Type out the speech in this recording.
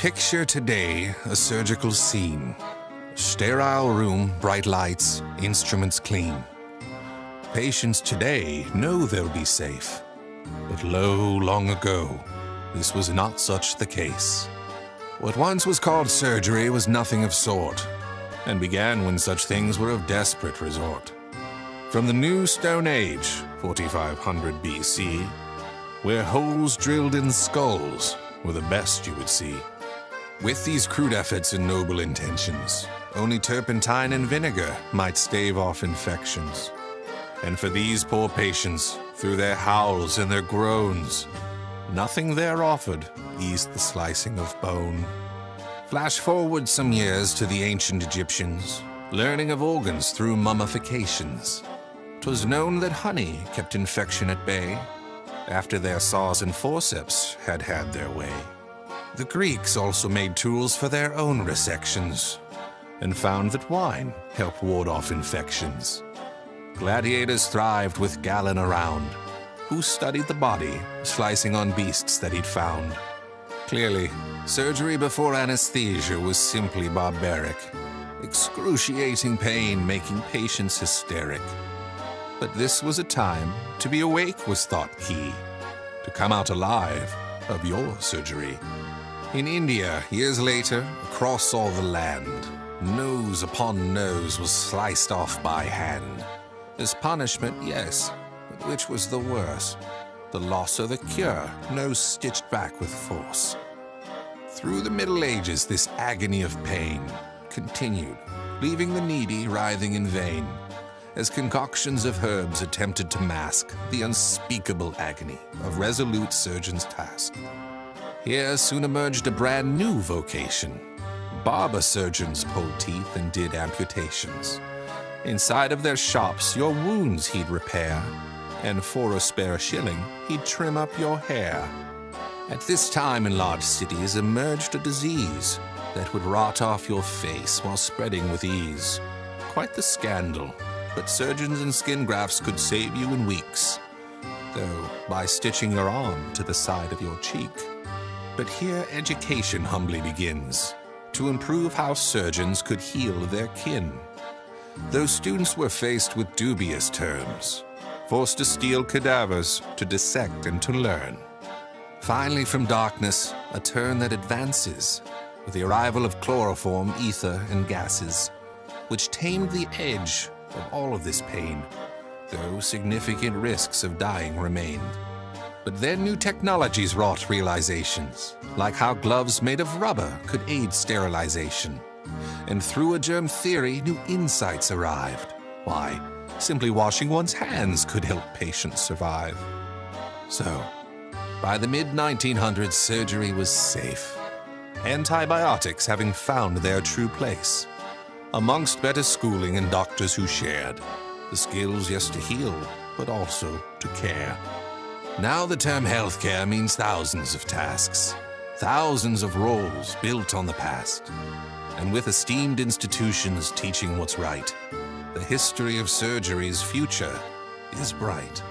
Picture today a surgical scene. Sterile room, bright lights, instruments clean. Patients today know they'll be safe. But long ago, this was not such the case. What once was called surgery was nothing of sort, and began when such things were of desperate resort. From the New Stone Age, 4500 BC, where holes drilled in skulls were the best you would see. With these crude efforts and noble intentions, only turpentine and vinegar might stave off infections. And for these poor patients, through their howls and their groans, nothing there offered eased the slicing of bone. Flash forward some years to the ancient Egyptians, learning of organs through mummifications. 'Twas known that honey kept infection at bay, after their saws and forceps had had their way. The Greeks also made tools for their own resections, and found that wine helped ward off infections. Gladiators thrived with Galen around, who studied the body, slicing on beasts that he'd found. Clearly, surgery before anesthesia was simply barbaric, excruciating pain making patients hysteric. But this was a time to be awake was thought key, to come out alive of your surgery. In India, years later, across all the land, nose upon nose was sliced off by hand. As punishment, yes, but which was the worse? The loss or the cure, nose stitched back with force. Through the Middle Ages, this agony of pain continued, leaving the needy writhing in vain, as concoctions of herbs attempted to mask the unspeakable agony of resolute surgeons' task. Here soon emerged a brand new vocation. Barber surgeons pulled teeth and did amputations. Inside of their shops, your wounds he'd repair, and for a spare shilling, he'd trim up your hair. At this time in large cities emerged a disease that would rot off your face while spreading with ease. Quite the scandal, but surgeons and skin grafts could save you in weeks, though by stitching your arm to the side of your cheek. But here education humbly begins, to improve how surgeons could heal their kin. Those students were faced with dubious terms, forced to steal cadavers, to dissect and to learn. Finally, from darkness, a turn that advances, with the arrival of chloroform, ether, and gases, which tamed the edge of all of this pain, though significant risks of dying remained. But then new technologies wrought realizations, like how gloves made of rubber could aid sterilization. And through a germ theory, new insights arrived. Why, simply washing one's hands could help patients survive. So, by the mid-1900s, surgery was safe, antibiotics having found their true place, amongst better schooling and doctors who shared the skills, yes, to heal, but also to care. Now the term healthcare means thousands of tasks, thousands of roles built on the past. And with esteemed institutions teaching what's right, the history of surgery's future is bright.